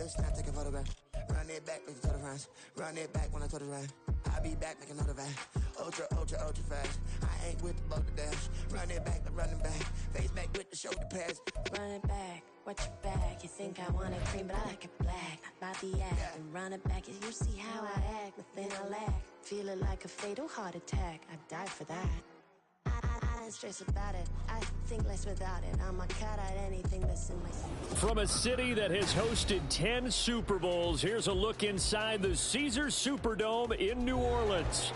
a snap, take a photograph. Run it back, make the total runs. Run it back when I total run. I'll be back, make another van. Ultra, ultra, ultra fast. I ain't with the boat to dash. Run it back, but running back. Face back with the shoulder pads. Run it back, watch your back. You think I want it cream, but I like it black. Not the act, and run it back. You see how I act, nothing I lack. Feel it like a fatal heart attack. I'd die for that. I don't stress about it. I think less without it. I'ma cut out anything that's in my system. From a city that has hosted 10 Super Bowls, here's a look inside the Caesars Superdome in New Orleans.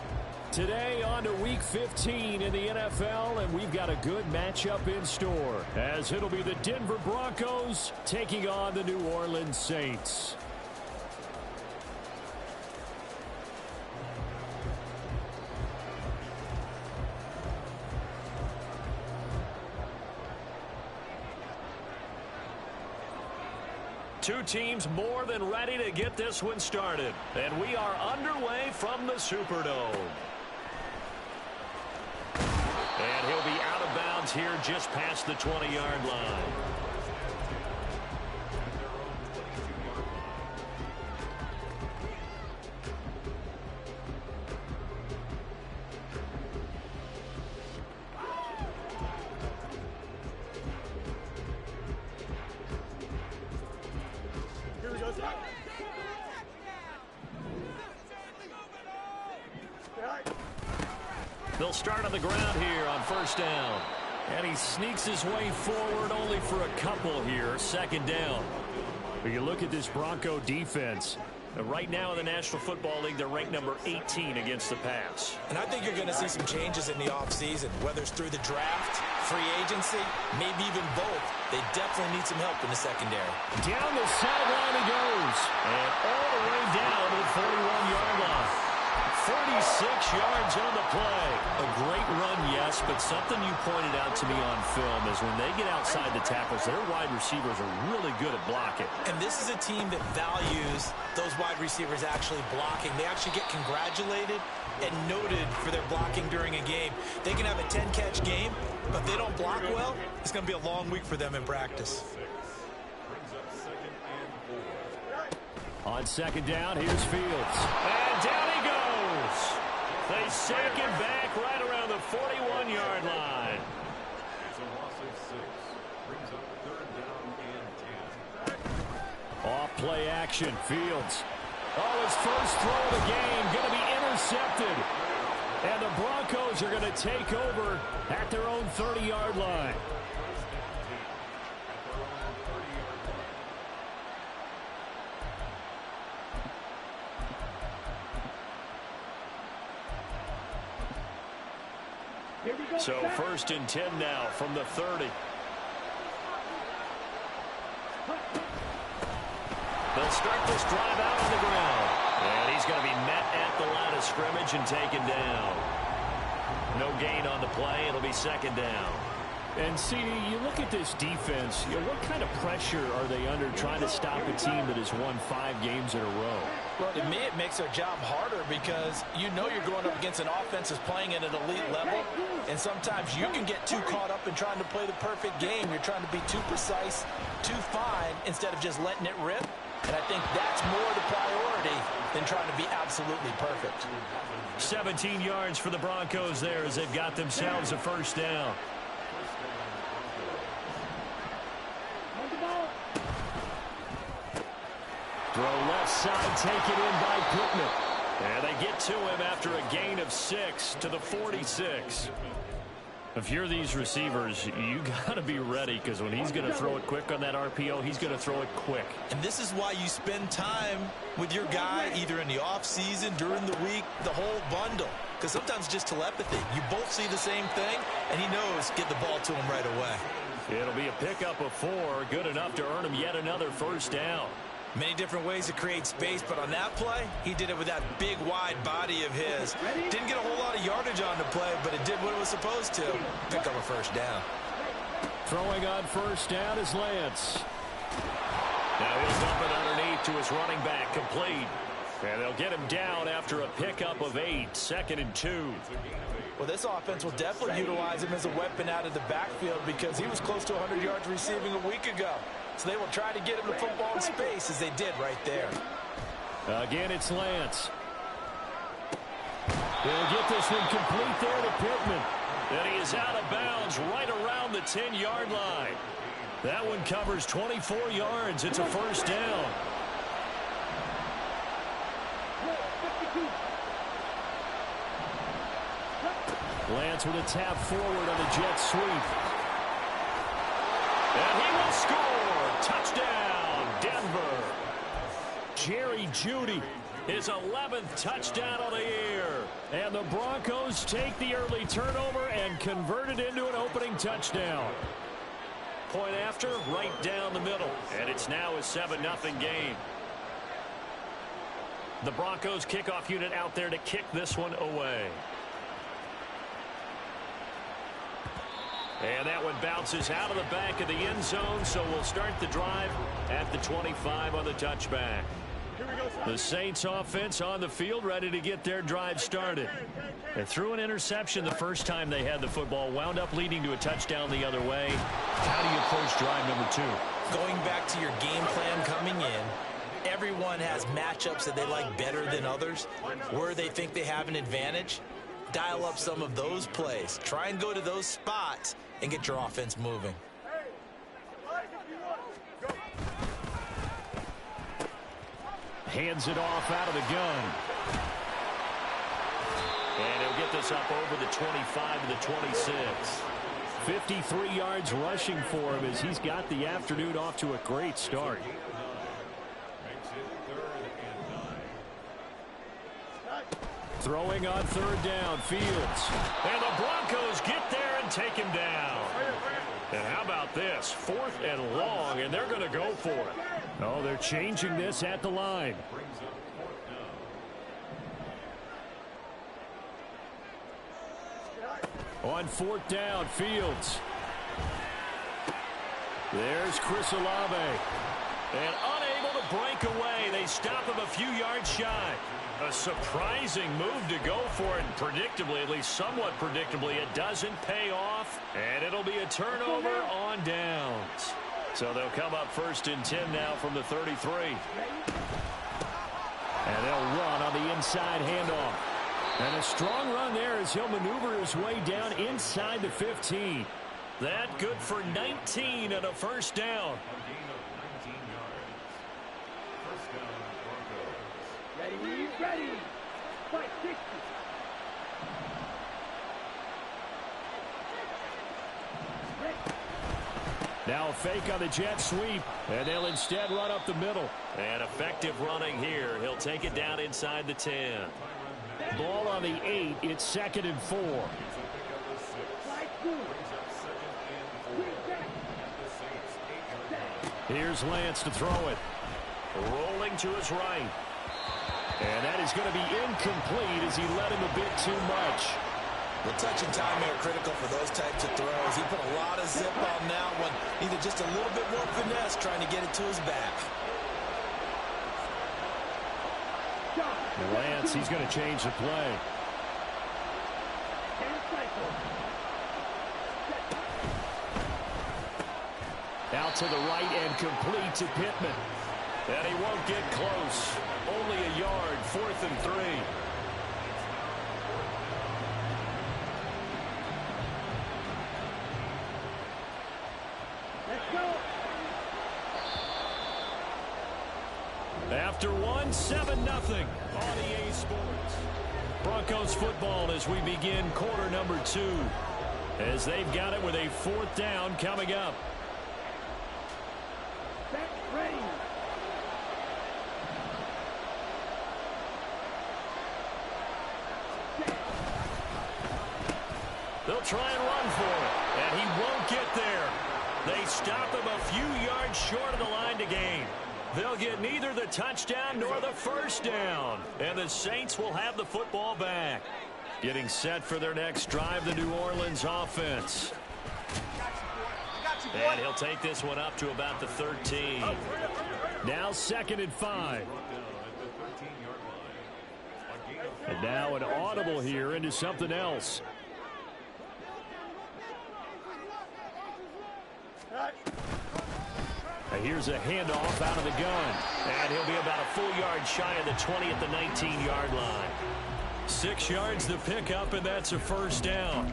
Today on to Week 15 in the NFL, and we've got a good matchup in store, as it'll be the Denver Broncos taking on the New Orleans Saints. Two teams more than ready to get this one started. And we are underway from the Superdome. And he'll be out of bounds here just past the 20-yard line. They'll start on the ground here on first down. And he sneaks his way forward only for a couple here, second down. But you look at this Bronco defense. Right now in the National Football League, they're ranked number 18 against the pass. And I think you're going to see some changes in the offseason, whether it's through the draft, free agency, maybe even both. They definitely need some help in the secondary. Down the sideline he goes. And all the way down to the 41-yard line. 46 yards on the play. A great run, yes, but something you pointed out to me on film is when they get outside the tackles, their wide receivers are really good at blocking. And this is a team that values those wide receivers actually blocking. They actually get congratulated and noted for their blocking during a game. They can have a 10-catch game, but if they don't block well, it's going to be a long week for them in practice. On second down, here's Fields. And down he goes. They sink him back right around the 41-yard line. It's a loss of 6. Brings up third down and 10. Off play action, Fields. Oh, his first throw of the game going to be intercepted. And the Broncos are going to take over at their own 30-yard line. So first and 10 now from the 30. They'll start this drive out on the ground. And he's going to be met at the line of scrimmage and taken down. No gain on the play. It'll be second down. And, CD, you look at this defense, what kind of pressure are they under trying to stop a team that has won 5 games in a row? Well, to me, it makes their job harder because you know you're going up against an offense that's playing at an elite level, and sometimes you can get too caught up in trying to play the perfect game. You're trying to be too precise, too fine, instead of just letting it rip. And I think that's more the priority than trying to be absolutely perfect. 17 yards for the Broncos there as they've got themselves a first down. Throw left side, take it in by Pittman. And they get to him after a gain of 6 to the 46. If you're these receivers, you got to be ready because when he's going to throw it quick on that RPO, he's going to throw it quick. And this is why you spend time with your guy either in the offseason, during the week, the whole bundle. Because sometimes just telepathy. You both see the same thing, and he knows get the ball to him right away. It'll be a pickup of 4, good enough to earn him yet another first down. Many different ways to create space, but on that play, he did it with that big, wide body of his. Didn't get a whole lot of yardage on the play, but it did what it was supposed to. Pick up a first down. Throwing on first down is Lance. Now he'll dump it underneath to his running back, complete. And they'll get him down after a pickup of 8, second and 2. Well, this offense will definitely utilize him as a weapon out of the backfield because he was close to 100 yards receiving a week ago. So they will try to get him the football in space as they did right there. Again, it's Lance. He'll get this one complete there to Pittman. And he is out of bounds right around the 10-yard line. That one covers 24 yards. It's a first down. Lance with a tap forward on the jet sweep. And he will score. Touchdown, Denver. Jerry Jeudy, his 11th touchdown of the year. And the Broncos take the early turnover and convert it into an opening touchdown. Point after, right down the middle. And it's now a 7-0 game. The Broncos kickoff unit out there to kick this one away. And that one bounces out of the back of the end zone, so we'll start the drive at the 25 on the touchback. The Saints offense on the field, ready to get their drive started. They threw an interception the first time they had the football, wound up leading to a touchdown the other way. How do you approach drive number 2? Going back to your game plan coming in, everyone has matchups that they like better than others, where they think they have an advantage. Dial up some of those plays. Try and go to those spots and get your offense moving. Hands it off out of the gun. And he'll get this up over the 25 to the 26. 53 yards rushing for him as he's got the afternoon off to a great start. Throwing on third down, Fields. And the Broncos get there and take him down. And how about this? 4th and long, and they're going to go for it. Oh, they're changing this at the line. On 4th down, Fields. There's Chris Olave. And unable to break away. They stop him a few yards shy. A surprising move to go for it, and predictably, at least somewhat predictably, it doesn't pay off, and it'll be a turnover on downs. So they'll come up 1st and 10 now from the 33. And they'll run on the inside handoff. And a strong run there as he'll maneuver his way down inside the 15. That good for 19 and a first down. Ready. Fight 60. Now a fake on the jet sweep, and they'll instead run up the middle. And effective running here. He'll take it down inside the 10. Ball on the 8. It's 2nd and 4. Here's Lance to throw it. Rolling to his right. And that is going to be incomplete as he led him a bit too much. The touch and timing are critical for those types of throws. He put a lot of zip on that one. Needed just a little bit more finesse trying to get it to his back. And Lance, he's going to change the play. Out to the right and complete to Pittman. And he won't get close. Only a yard, 4th and 3. Let's go. After one, 7-0 on EA Sports. Broncos football as we begin quarter number 2. As they've got it with a 4th down coming up. Set, ready. They'll try and run for it, and he won't get there. They stop him a few yards short of the line to gain. They'll get neither the touchdown nor the first down, and the Saints will have the football back. Getting set for their next drive, the New Orleans offense. And he'll take this one up to about the 13. Now 2nd and 5. And now an audible here into something else. Here's a handoff out of the gun. And he'll be about a full yard shy of the 20 at the 19-yard line. 6 yards to pick up, and that's a first down.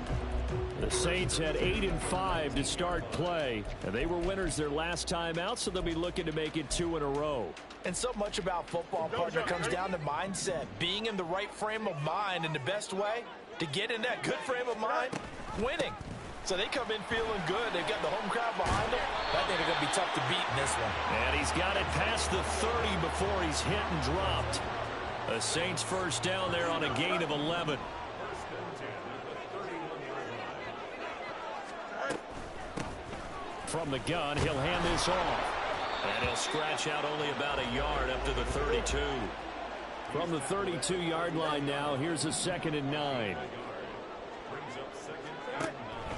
The Saints had 8 and 5 to start play, and they were winners their last time out, so they'll be looking to make it 2 in a row. And so much about football, partner, comes down to mindset, being in the right frame of mind, and the best way to get in that good frame of mind, winning. So they come in feeling good. They've got the home crowd behind them. I think they're going to be tough to beat in this one. And he's got it past the 30 before he's hit and dropped. The Saints first down there on a gain of 11. From the gun, he'll hand this off. And he'll scratch out only about a yard up to the 32. From the 32-yard line now, here's a 2nd and 9.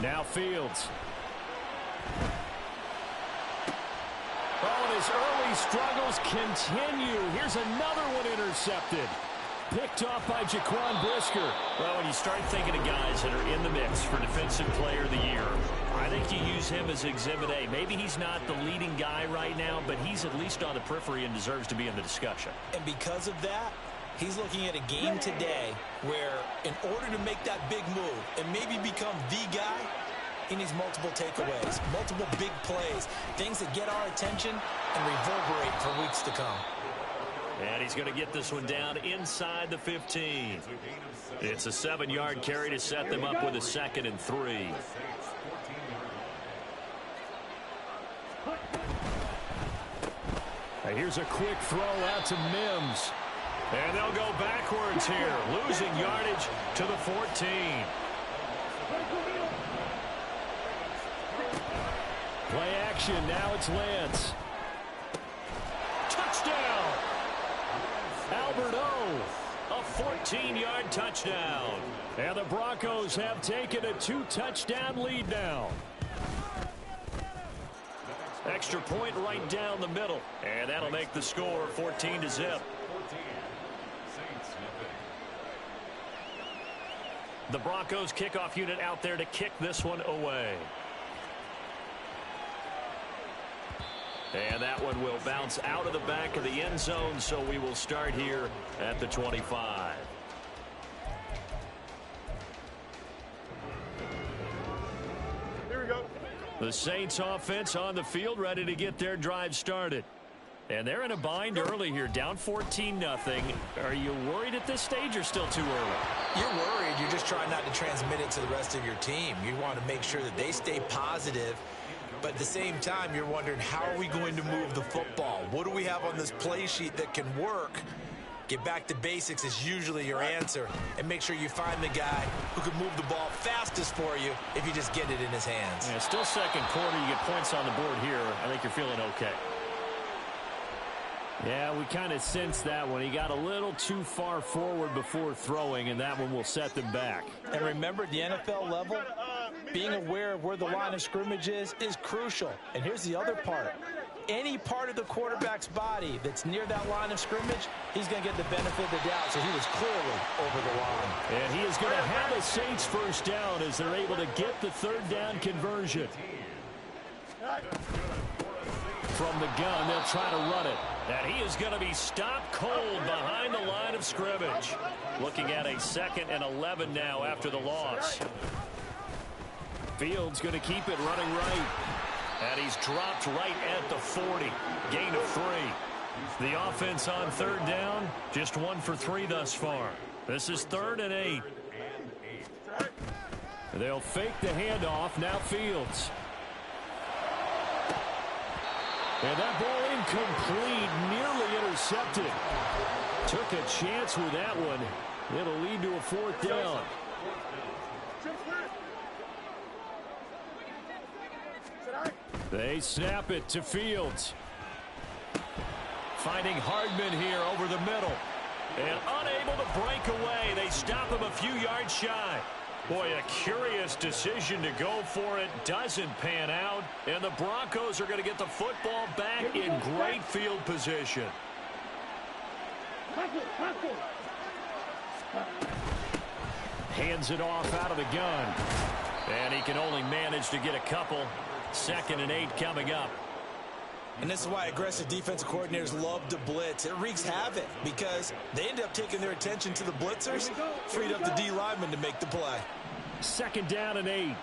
Now Fields. Oh, and his early struggles continue. Here's another one intercepted. Picked off by Jaquan Brisker. Well, when you start thinking of guys that are in the mix for Defensive Player of the Year, I think you use him as Exhibit A. Maybe he's not the leading guy right now, but he's at least on the periphery and deserves to be in the discussion. And because of that, he's looking at a game today where in order to make that big move and maybe become the guy, he needs multiple takeaways, multiple big plays, things that get our attention and reverberate for weeks to come. And he's going to get this one down inside the 15. It's a 7-yard carry to set them up with a 2nd and 3. Here's a quick throw out to Mims. And they'll go backwards here, losing yardage to the 14. Play action, now it's Lance. Touchdown! Albert O, a 14-yard touchdown. And the Broncos have taken a 2-touchdown lead now. Extra point right down the middle. And that'll make the score 14-0. The Broncos kickoff unit out there to kick this one away. And that one will bounce out of the back of the end zone, so we will start here at the 25. Here we go. The Saints offense on the field, ready to get their drive started. And they're in a bind early here, down 14-0. Are you worried at this stage or still too early? You're worried. You're just trying not to transmit it to the rest of your team. You want to make sure that they stay positive. But at the same time, you're wondering, how are we going to move the football? What do we have on this play sheet that can work? Get back to basics is usually your answer. And make sure you find the guy who can move the ball fastest for you if you just get it in his hands. Yeah, still second quarter. You get points on the board here. I think you're feeling okay. Yeah, we kind of sensed that one. He got a little too far forward before throwing, and that one will set them back. And remember, at the NFL level, being aware of where the line of scrimmage is crucial. And here's the other part. Any part of the quarterback's body that's near that line of scrimmage, he's going to get the benefit of the doubt. So he was clearly over the line. And he is going to have a Saints first down as they're able to get the 3rd down conversion. From the gun, they'll try to run it. And he is going to be stopped cold behind the line of scrimmage. Looking at a 2nd and 11 now after the loss. Fields going to keep it running right. And he's dropped right at the 40. Gain of 3. The offense on 3rd down, just 1 for 3 thus far. This is 3rd and 8. They'll fake the handoff. Now Fields. And that ball incomplete, nearly intercepted. Took a chance with that one. It'll lead to a 4th down. They snap it to Fields. Finding Hardman here over the middle. And unable to break away. They stop him a few yards shy. Boy, a curious decision to go for it. Doesn't pan out. And the Broncos are going to get the football back in great field position. Hands it off out of the gun. And he can only manage to get a couple. 2nd and 8 coming up. And this is why aggressive defensive coordinators love to blitz. It wreaks havoc because they end up taking their attention to the blitzers, freed up the D lineman to make the play. 2nd down and 8.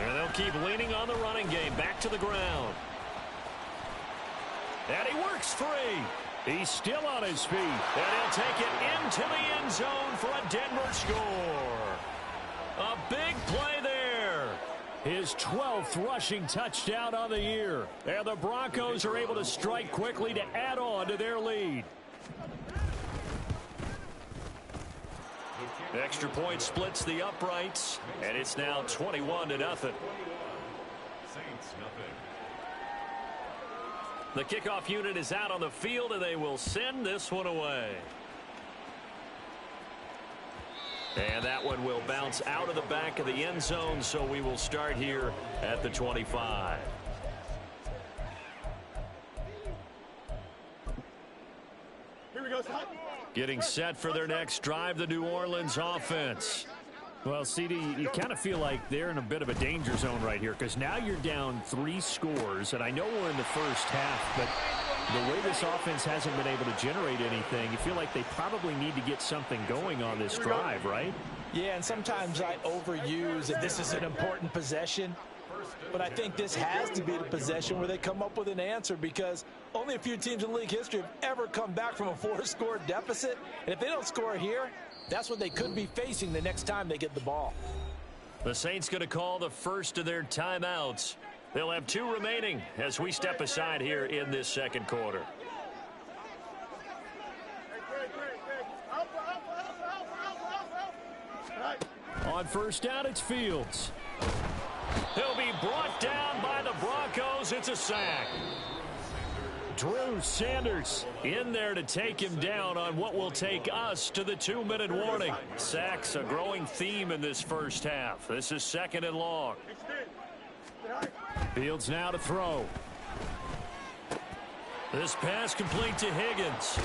And they'll keep leaning on the running game. Back to the ground. And he works free. He's still on his feet. And he'll take it into the end zone for a Denver score. A big play there. His 12th rushing touchdown on the year. And the Broncos are able to strike quickly to add on to their lead. Extra point splits the uprights, and it's now 21-0. Saints, nothing. The kickoff unit is out on the field, and they will send this one away. And that one will bounce out of the back of the end zone, so we will start here at the 25. Here we go, son. Getting set for their next drive, the New Orleans offense. Well, CD, you kind of feel like they're in a bit of a danger zone right here because now you're down 3 scores, and I know we're in the first half, but the way this offense hasn't been able to generate anything, you feel like they probably need to get something going on this drive, right? Yeah, and sometimes I overuse that this is an important possession. But I think this has to be the possession where they come up with an answer because only a few teams in league history have ever come back from a 4-score deficit. And if they don't score here, that's what they could be facing the next time they get the ball. The Saints going to call the first of their timeouts. They'll have 2 remaining as we step aside here in this second quarter. On first down, it's Fields. He'll be brought down by the Broncos. It's a sack. Drew Sanders in there to take him down on what will take us to the 2-minute warning. Sacks a growing theme in this first half. This is 2nd and long. Fields now to throw. This pass complete to Higgins.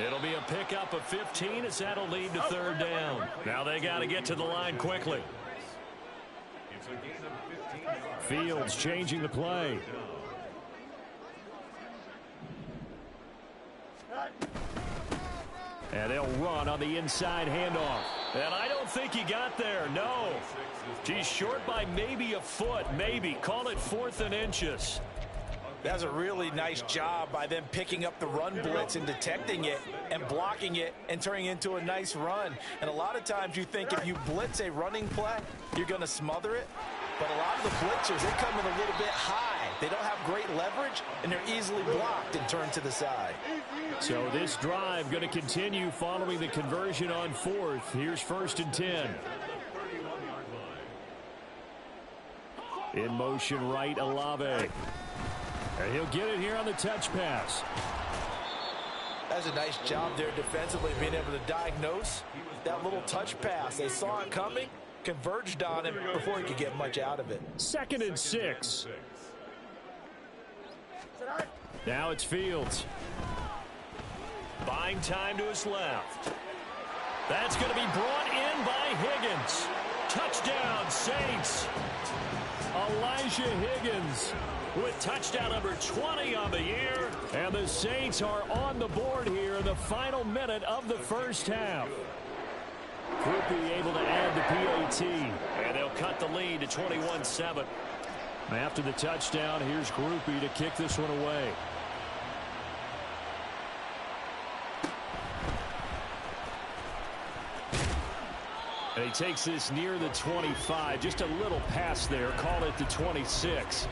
It'll be a pickup of 15 as that'll lead to 3rd down. Now they got to get to the line quickly. It's a gain of 15 yards. Fields changing the play. And they'll run on the inside handoff. And I don't think he got there. No. He's short by maybe a foot. Maybe. Call it 4th and inches. That's a really nice job by them picking up the run blitz and detecting it and blocking it and turning it into a nice run. And a lot of times you think if you blitz a running play, you're going to smother it. But a lot of the blitzers, they come in a little bit high. They don't have great leverage, and they're easily blocked and turned to the side. So this drive going to continue following the conversion on 4th. Here's 1st and 10. In motion right, Olave. And he'll get it here on the touch pass. That's a nice job there defensively, being able to diagnose that little touch pass. They saw it coming, converged on him before he could get much out of it. 2nd and 6. Now it's Fields. Buying time to his left. That's going to be brought in by Higgins. Touchdown, Saints. Elijah Higgins with touchdown number 20 on the year. And the Saints are on the board here in the final minute of the first half. Groupie able to add the PAT. And they'll cut the lead to 21-7. After the touchdown, here's Groupie to kick this one away. And he takes this near the 25. Just a little pass there. Call it the 26.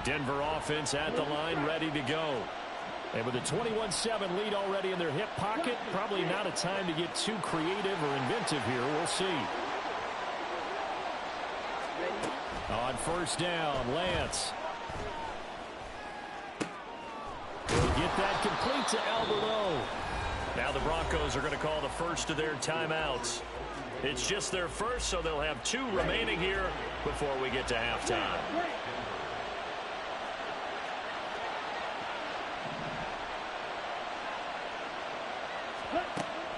Denver offense at the line, ready to go. And with a 21-7 lead already in their hip pocket, probably not a time to get too creative or inventive here. We'll see. On first down, Lance. Will get that complete to Alberto. Now the Broncos are going to call the first of their timeouts. It's just their first, so they'll have 2 remaining here before we get to halftime.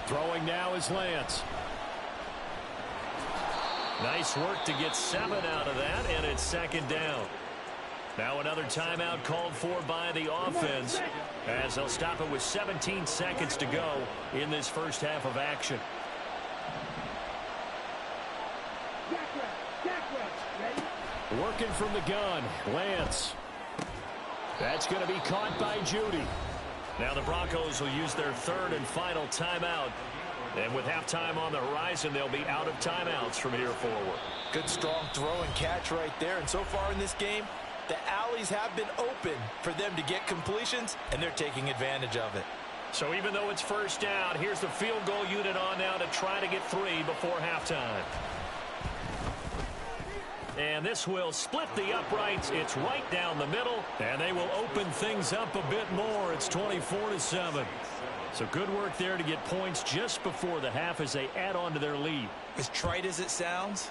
Throwing now is Lance. Nice work to get 7 out of that, and it's second down. Now another timeout called for by the offense as they'll stop it with 17 seconds to go in this first half of action. Working from the gun, Lance. That's going to be caught by Judy. Now the Broncos will use their third and final timeout. And with halftime on the horizon, they'll be out of timeouts from here forward. Good strong throw and catch right there. And so far in this game, the alleys have been open for them to get completions, and they're taking advantage of it. So even though it's first down, here's the field goal unit on now to try to get 3 before halftime. And this will split the uprights. It's right down the middle, and they will open things up a bit more. It's 24-7. So good work there to get points just before the half as they add on to their lead. As trite as it sounds,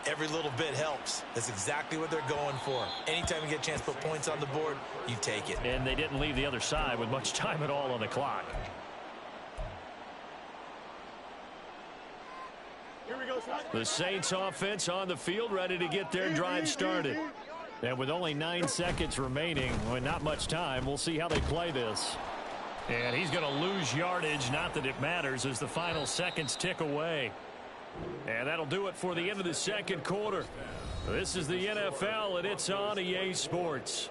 every little bit helps. That's exactly what they're going for. Anytime you get a chance to put points on the board, you take it. And they didn't leave the other side with much time at all on the clock. Here we go, son. The Saints offense on the field, ready to get their drive started. And with only 9 seconds remaining, well, not much time, we'll see how they play this. And he's going to lose yardage, not that it matters, as the final seconds tick away. And that'll do it for the end of the second quarter. This is the NFL, and it's on EA Sports.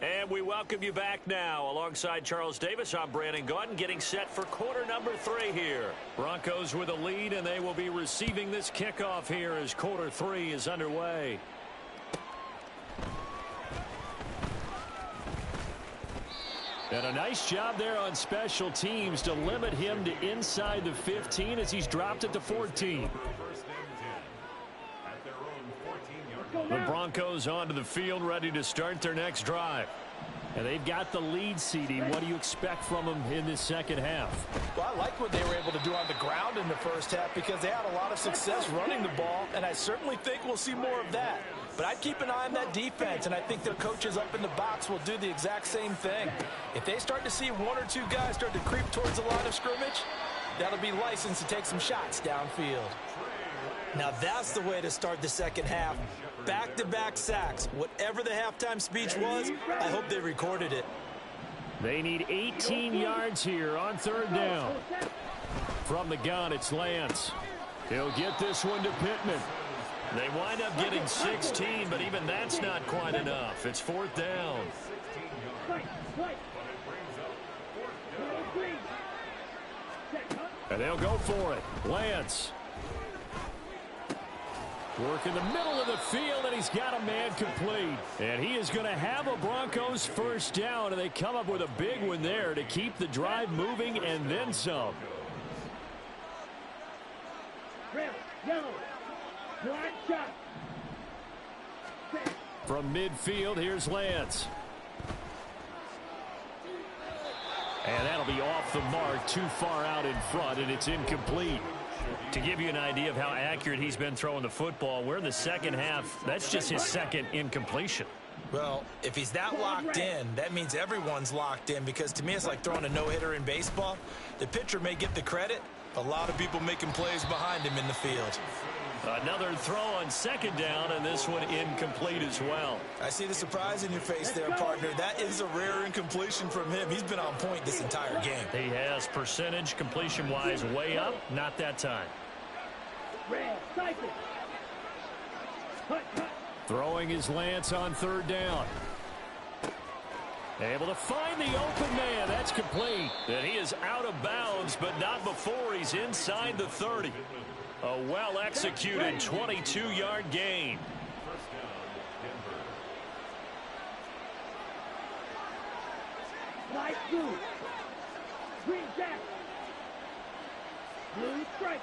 And we welcome you back now. Alongside Charles Davis, I'm Brandon Gaudin, getting set for quarter number 3 here. Broncos with a lead, and they will be receiving this kickoff here as quarter 3 is underway. And a nice job there on special teams to limit him to inside the 15 as he's dropped it to 14. The Broncos onto the field, ready to start their next drive. And they've got the lead, CD. What do you expect from them in this second half? Well, I like what they were able to do on the ground in the first half because they had a lot of success running the ball, and I certainly think we'll see more of that. But I'd keep an eye on that defense, and I think their coaches up in the box will do the exact same thing. If they start to see 1 or 2 guys start to creep towards the line of scrimmage, that'll be licensed to take some shots downfield. Now that's the way to start the second half. Back-to-back sacks. Whatever the halftime speech was, I hope they recorded it. They need 18 yards here on third down. From the gun, it's Lance. He'll get this one to Pittman. They wind up getting 16, but even that's not quite enough. It's fourth down. And they'll go for it. Lance. Work in the middle of the field, and he's got a man complete. And he is going to have a Broncos first down, and they come up with a big one there to keep the drive moving and then some. From midfield, here's Lance. And that'll be off the mark, too far out in front, and it's incomplete. To give you an idea of how accurate he's been throwing the football, we're in the second half. That's just his second incompletion. Well, if he's that locked in, that means everyone's locked in, because to me it's like throwing a no-hitter in baseball. The pitcher may get the credit, a lot of people making plays behind him in the field. Another throw on second down, and this one incomplete as well. I see the surprise in your face there, partner. That is a rare incompletion from him. He's been on point this entire game. He has percentage completion-wise way up, not that time. Throwing his Lance on third down. Able to find the open man. That's complete. And he is out of bounds, but not before he's inside the 30. A well-executed 22-yard gain. Green jacket. Blue striker.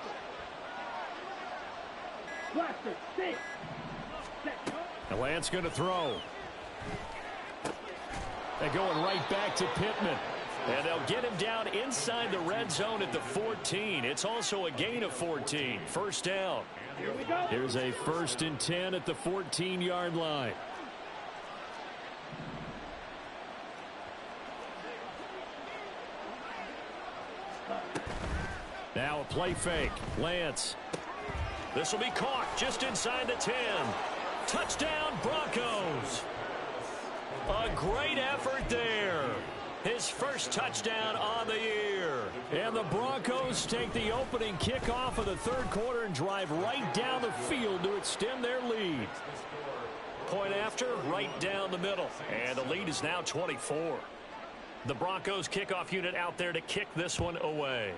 Blaster, six. And Lance going to throw. And going right back to Pittman. And they'll get him down inside the red zone at the 14. It's also a gain of 14. First down. Here we go. Here's a 1st and 10 at the 14-yard line. Now a play fake. Lance. This will be caught just inside the 10. Touchdown, Broncos. A great effort there. His first touchdown on the year. And the Broncos take the opening kickoff of the third quarter and drive right down the field to extend their lead. Point after, right down the middle. And the lead is now 24. The Broncos kickoff unit out there to kick this one away.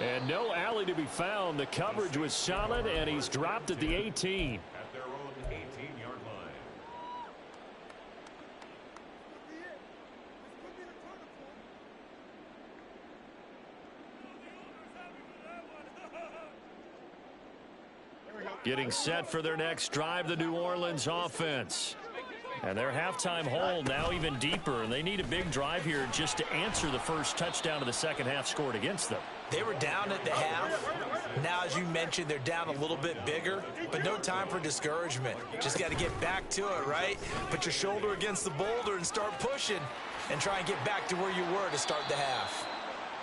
And no alley to be found. The coverage was solid, and he's dropped at the 18. At their own 18-yard line. Getting set for their next drive, the New Orleans offense. And their halftime hole now even deeper, and they need a big drive here just to answer the first touchdown of the second half scored against them. They were down at the half. Now, as you mentioned, they're down a little bit bigger, but no time for discouragement. Just got to get back to it, right? Put your shoulder against the boulder and start pushing and try and get back to where you were to start the half.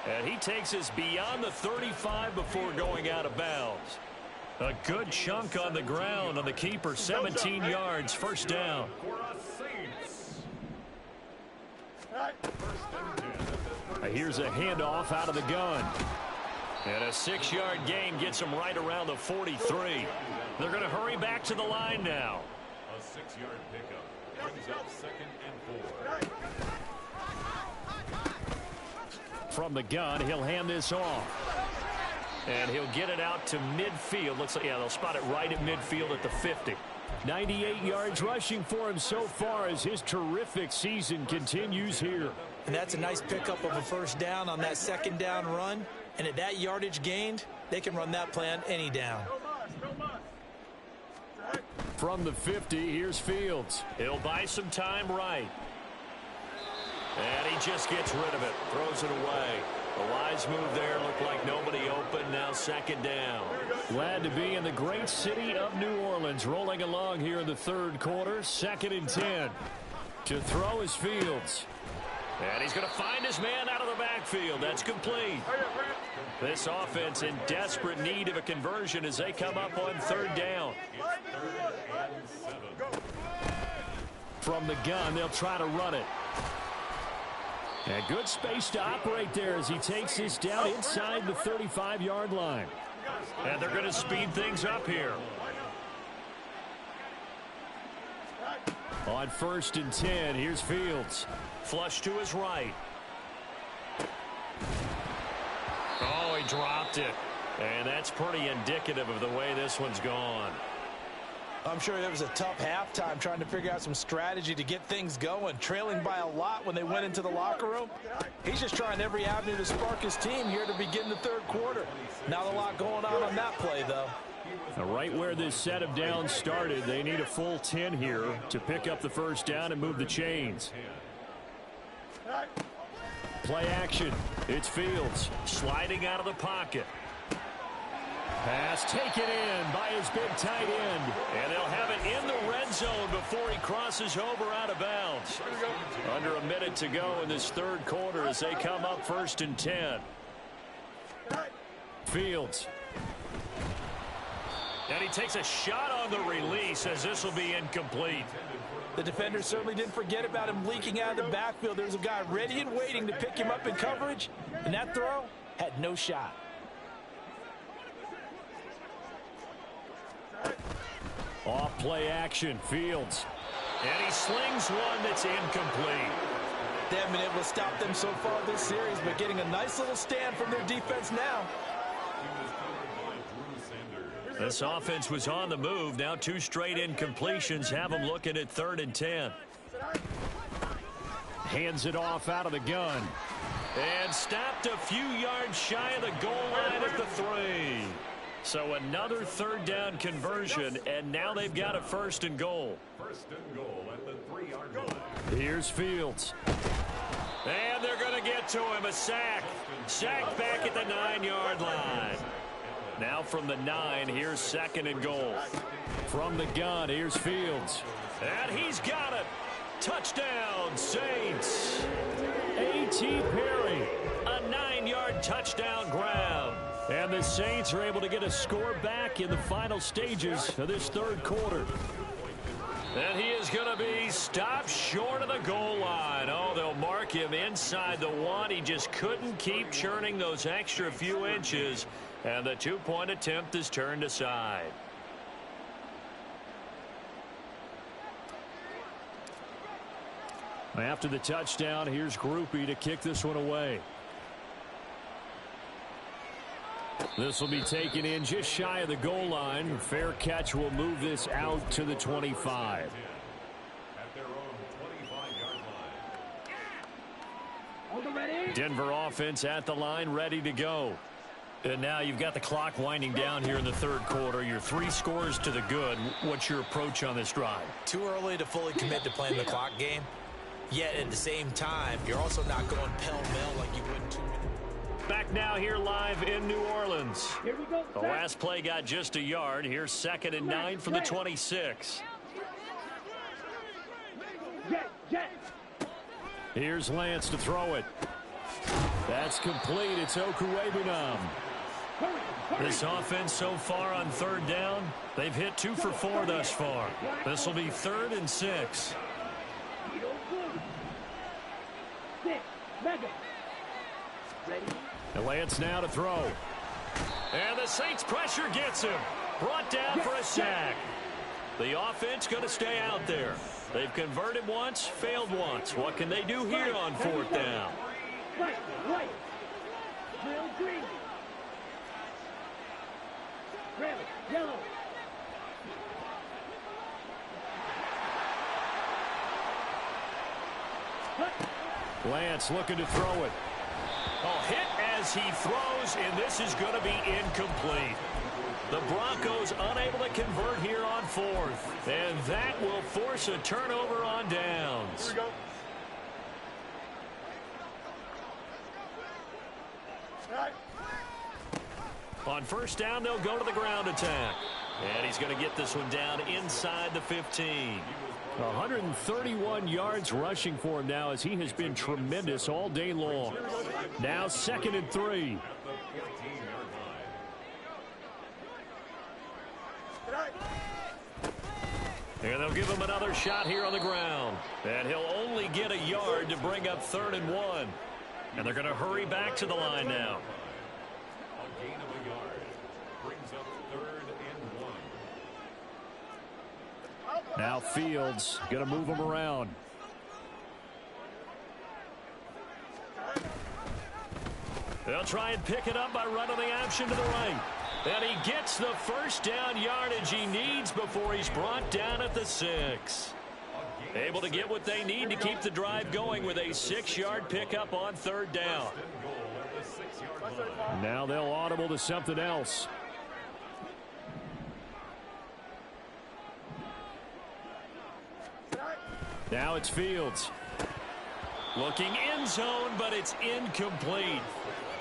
And he takes us beyond the 35 before going out of bounds. A good chunk on the ground on the keeper, 17 yards, first down. Here's a handoff out of the gun. And a 6-yard gain gets him right around the 43. They're going to hurry back to the line now. A 6-yard pickup brings up 2nd and 4. From the gun, he'll hand this off. And he'll get it out to midfield. Looks like, yeah, they'll spot it right at midfield at the 50. 98 yards rushing for him so far as his terrific season continues here. And that's a nice pickup of a first down on that second down run. And at that yardage gained, they can run that play on any down. From the 50, here's Fields. He'll buy some time right. And he just gets rid of it, throws it away. A wise move there, looked like nobody open, now second down. Glad to be in the great city of New Orleans, rolling along here in the third quarter, 2nd and 10. To throw is Fields. And he's going to find his man out of the backfield. That's complete. This offense in desperate need of a conversion as they come up on third down. From the gun, they'll try to run it. And good space to operate there as he takes this down inside the 35-yard line. And they're going to speed things up here. On 1st and 10, here's Fields. Flush to his right. Oh, he dropped it. And that's pretty indicative of the way this one's gone. I'm sure it was a tough halftime trying to figure out some strategy to get things going. Trailing by a lot when they went into the locker room. He's just trying every avenue to spark his team here to begin the third quarter. Not a lot going on that play, though. Right where this set of downs started, they need a full 10 here to pick up the first down and move the chains. Play action. It's Fields sliding out of the pocket. Pass taken in by his big tight end. And they'll have it in the red zone before he crosses over out of bounds. Under a minute to go in this third quarter as they come up 1st and 10. Fields. And he takes a shot on the release as this will be incomplete. The defender certainly didn't forget about him leaking out of the backfield. There's a guy ready and waiting to pick him up in coverage. And that throw had no shot. Off play action, Fields. And he slings one that's incomplete. They haven't been able to stop them so far this series, but getting a nice little stand from their defense now. This offense was on the move. Now 2 straight incompletions have them looking at 3rd and 10. Hands it off out of the gun. And stopped a few yards shy of the goal line at the 3. So another 3rd down conversion, and now they've got a 1st and goal. 1st and goal at the 3-yard line. Here's Fields. And they're going to get to him. A sack. Sacked back at the 9-yard line. Now from the 9, here's 2nd and goal. From the gun, here's Fields. And he's got it. Touchdown, Saints. A.T. Perry, a 9-yard touchdown grab. And the Saints are able to get a score back in the final stages of this 3rd quarter. And he is going to be stopped short of the goal line. Oh, they'll mark him inside the 1. He just couldn't keep churning those extra few inches. And the 2-point attempt is turned aside. After the touchdown, here's Groupie to kick this one away. This will be taken in just shy of the goal line. Fair catch will move this out to the 25. At their own 25-yard line. Denver offense at the line, ready to go. And now you've got the clock winding down here in the 3rd quarter. You're 3 scores to the good. What's your approach on this drive? Too early to fully commit to playing the clock game. Yet at the same time, you're also not going pell-mell like you would in 2 minutes. Back now here live in New Orleans. Here we go. The last play got just a yard. Here's 2nd and 9 from the 26. Jet. Here's Lance to throw it. That's complete. It's Okuwebunam. This offense so far on 3rd down, they've hit 2 for 4 thus far. This will be 3rd and 6. And Lance now to throw. And the Saints pressure gets him. Brought down for a sack. The offense going to stay out there. They've converted once, failed once. What can they do here on 4th down? Right. Real green. Red, yellow. Lance looking to throw it. Oh, hit as he throws, and this is going to be incomplete. The Broncos unable to convert here on 4th, and that will force a turnover on downs. Here we go. On 1st down, they'll go to the ground attack. And he's going to get this one down inside the 15. 131 yards rushing for him now as he has been tremendous all day long. Now 2nd and 3. And they'll give him another shot here on the ground. And he'll only get a yard to bring up 3rd and 1. And they're going to hurry back to the line now. A gain of a yard brings up 3rd and 1. Now Fields going to move him around. They'll try and pick it up by running the option to the right. And he gets the 1st down yardage he needs before he's brought down at the 6. Able to get what they need to keep the drive going with a 6-yard pickup on 3rd down. Now they'll audible to something else. Now it's Fields. Looking end zone, but it's incomplete.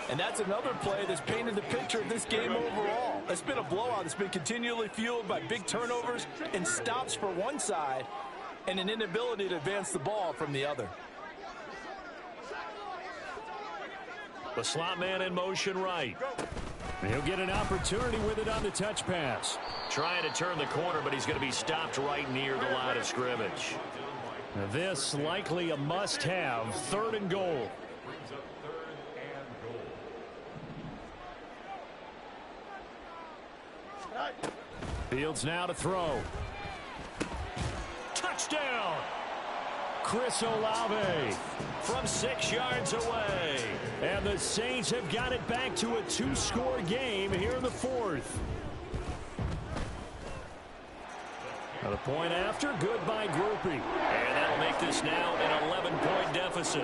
And that's another play that's painted the picture of this game overall. It's been a blowout. It's been continually fueled by big turnovers and stops for one side and an inability to advance the ball from the other. The slot man in motion right. He'll get an opportunity with it on the touch pass. Trying to turn the corner, but he's going to be stopped right near the line of scrimmage. Now this likely a must-have, 3rd and goal. Fields now to throw. Touchdown! Chris Olave from 6 yards away. And the Saints have got it back to a 2-score game here in the 4th. Now the point after, good by Groupie. And that'll make this now an 11-point deficit.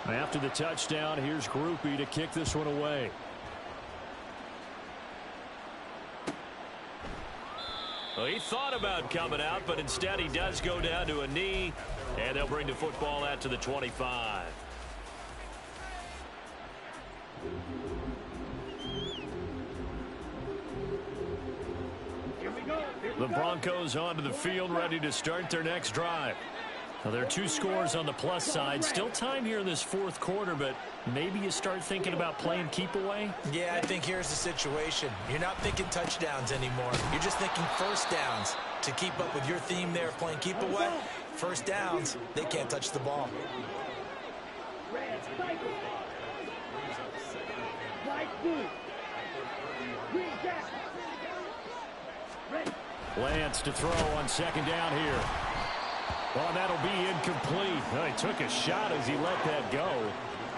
After the touchdown, here's Groupie to kick this one away. Well, he thought about coming out, but instead he does go down to a knee, and they'll bring the football out to the 25. The Broncos onto the field, ready to start their next drive. Now, there are 2 scores on the plus side. Still time here in this fourth quarter, but maybe you start thinking about playing keep away? Yeah, I think here's the situation. You're not thinking touchdowns anymore. You're just thinking first downs. To keep up with your theme there of playing keep away, first downs, they can't touch the ball. Lance to throw on second down here. Well, that'll be incomplete. Well, he took a shot as he let that go.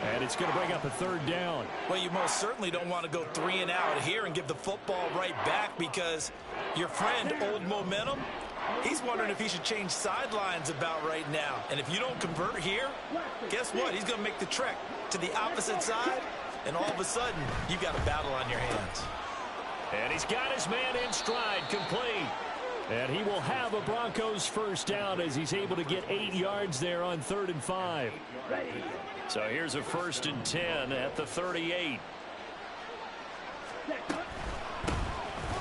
And it's going to bring up a third down. Well, you most certainly don't want to go 3 and out here and give the football right back, because your friend, Old Momentum, he's wondering if he should change sidelines about right now. And if you don't convert here, guess what? He's going to make the trek to the opposite side, and all of a sudden, you've got a battle on your hands. And he's got his man in stride, complete. And he will have a Broncos first down as he's able to get 8 yards there on 3rd and 5. So here's a 1st and 10 at the 38.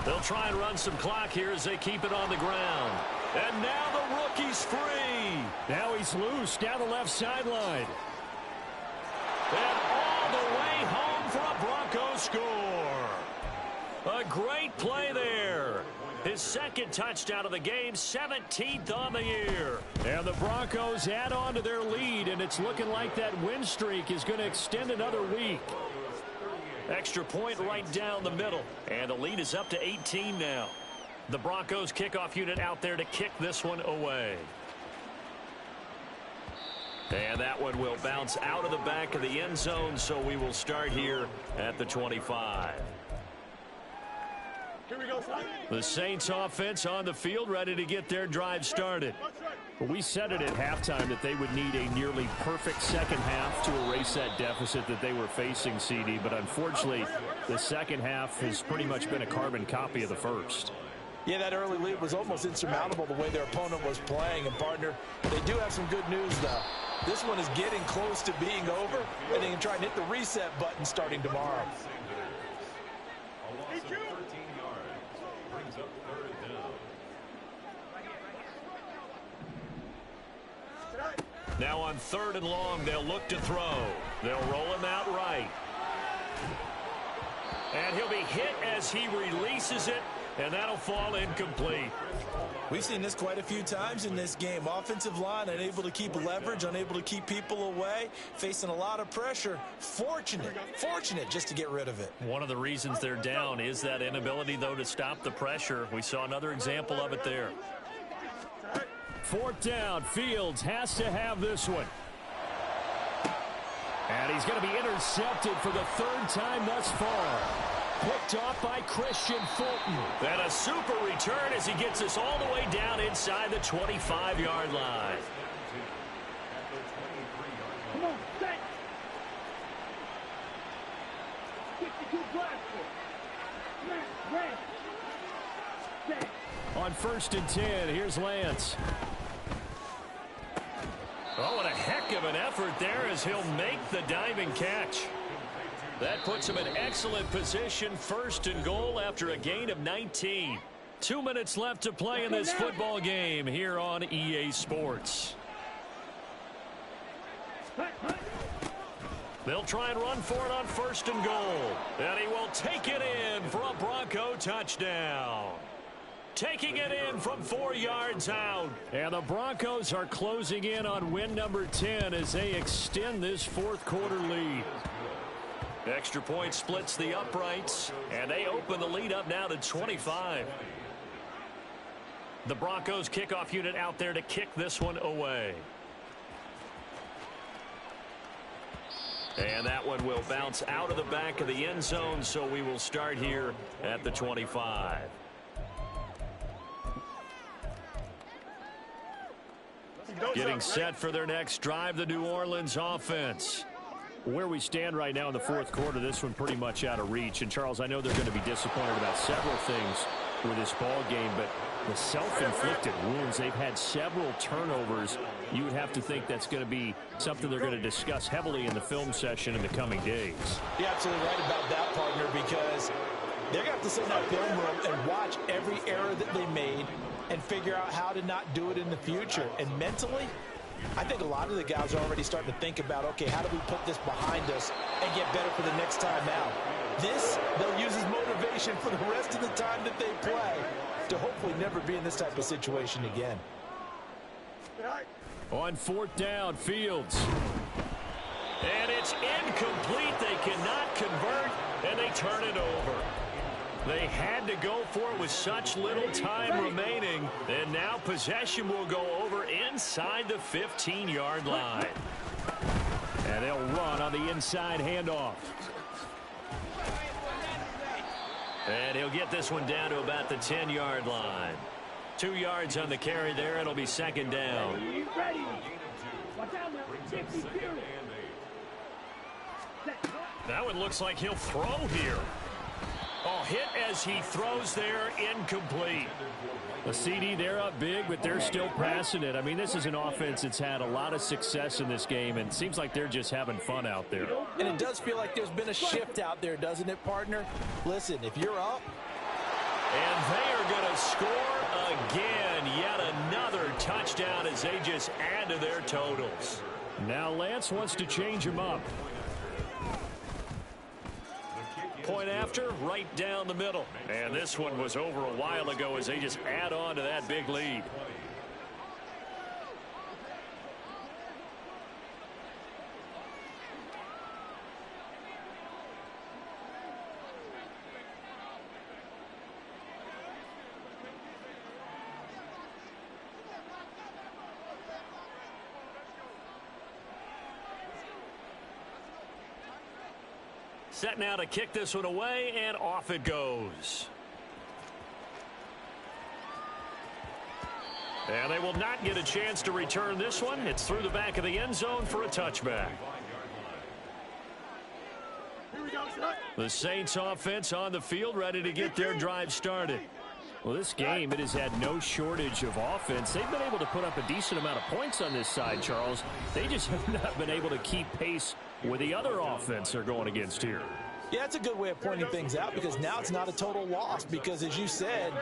They'll try and run some clock here as they keep it on the ground. And now the rookie's free. Now he's loose down the left sideline. And all the way home for a Broncos score. A great play there. His second touchdown of the game, 17th on the year. And the Broncos add on to their lead, and it's looking like that win streak is going to extend another week. Extra point right down the middle, and the lead is up to 18 now. The Broncos kickoff unit out there to kick this one away. And that one will bounce out of the back of the end zone, so we will start here at the 25. The Saints offense on the field, ready to get their drive started. We said it at halftime that they would need a nearly perfect second half to erase that deficit that they were facing, CD. But unfortunately, the second half has pretty much been a carbon copy of the first. Yeah, that early lead was almost insurmountable the way their opponent was playing. And, partner, they do have some good news, though. This one is getting close to being over, and they can try and hit the reset button starting tomorrow. Now on 3rd and long, they'll look to throw. They'll roll him out right. And he'll be hit as he releases it, and that'll fall incomplete. We've seen this quite a few times in this game. Offensive line unable to keep leverage, unable to keep people away, facing a lot of pressure. Fortunate just to get rid of it. One of the reasons they're down is that inability, though, to stop the pressure. We saw another example of it there. 4th down, Fields has to have this one. And he's going to be intercepted for the 3rd time thus far. Picked off by Christian Fulton. And a super return as he gets us all the way down inside the 25-yard line. Come on, set. 62 blasters. Set. On 1st and 10, here's Lance. Oh, what a heck of an effort there as he'll make the diving catch. That puts him in excellent position, 1st and goal after a gain of 19. 2 minutes left to play in this football game here on EA Sports. They'll try and run for it on 1st and goal. And he will take it in for a Bronco touchdown. Taking it in from 4 yards out. And the Broncos are closing in on win number 10 as they extend this 4th quarter lead. Extra point splits the uprights, and they open the lead up now to 25. The Broncos kickoff unit out there to kick this one away. And that one will bounce out of the back of the end zone, so we will start here at the 25. Getting set for their next drive, the New Orleans offense. Where we stand right now in the fourth quarter, this one pretty much out of reach. And, Charles, I know they're going to be disappointed about several things with this ball game, but the self-inflicted wounds, they've had several turnovers. You would have to think that's going to be something they're going to discuss heavily in the film session in the coming days. You're absolutely right about that, partner, because they're going to have to sit in that film room and watch every error that they made and figure out how to not do it in the future. And mentally, I think a lot of the guys are already starting to think about, okay, how do we put this behind us and get better for the next time out? This, they'll use as motivation for the rest of the time that they play to hopefully never be in this type of situation again. On fourth down, Fields. And it's incomplete. They cannot convert, and they turn it over. They had to go for it with such little time remaining, and now possession will go over inside the 15-yard line. And they'll run on the inside handoff. And he'll get this one down to about the 10-yard line. 2 yards on the carry there. It'll be second down. That one looks like he'll throw here. Oh, hit as he throws there, incomplete. The CD, they're up big, but they're still passing it. I mean, this is an offense that's had a lot of success in this game, and it seems like they're just having fun out there. And it does feel like there's been a shift out there, doesn't it, partner? Listen, if you're up. And they are going to score again. Yet another touchdown as they just add to their totals. Now Lance wants to change them up. Point after, right down the middle. And this one was over a while ago as they just add on to that big lead. Set now to kick this one away, and off it goes. And they will not get a chance to return this one. It's through the back of the end zone for a touchback. The Saints offense on the field, ready to get their drive started. Well, this game, it has had no shortage of offense. They've been able to put up a decent amount of points on this side, Charles. They just have not been able to keep pace with the other offense they're going against here. Yeah, that's a good way of pointing things out, because now it's not a total loss, because as you said,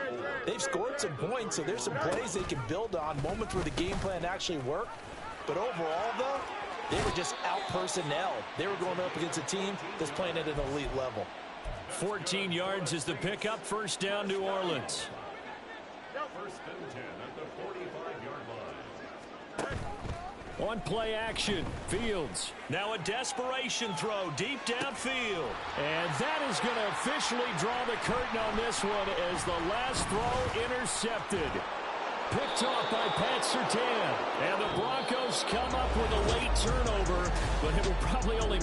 they've scored some points, so there's some plays they can build on, moments where the game plan actually worked. But overall, though, they were just out personnel. They were going up against a team that's playing at an elite level. 14 yards is the pickup. First down, New Orleans. First and 10 at the 45-yard line. On play action, Fields. Now a desperation throw deep downfield. And that is going to officially draw the curtain on this one as the last throw intercepted. Picked off by Pat Surtain. And the Broncos come up with a late turnover, but it will probably only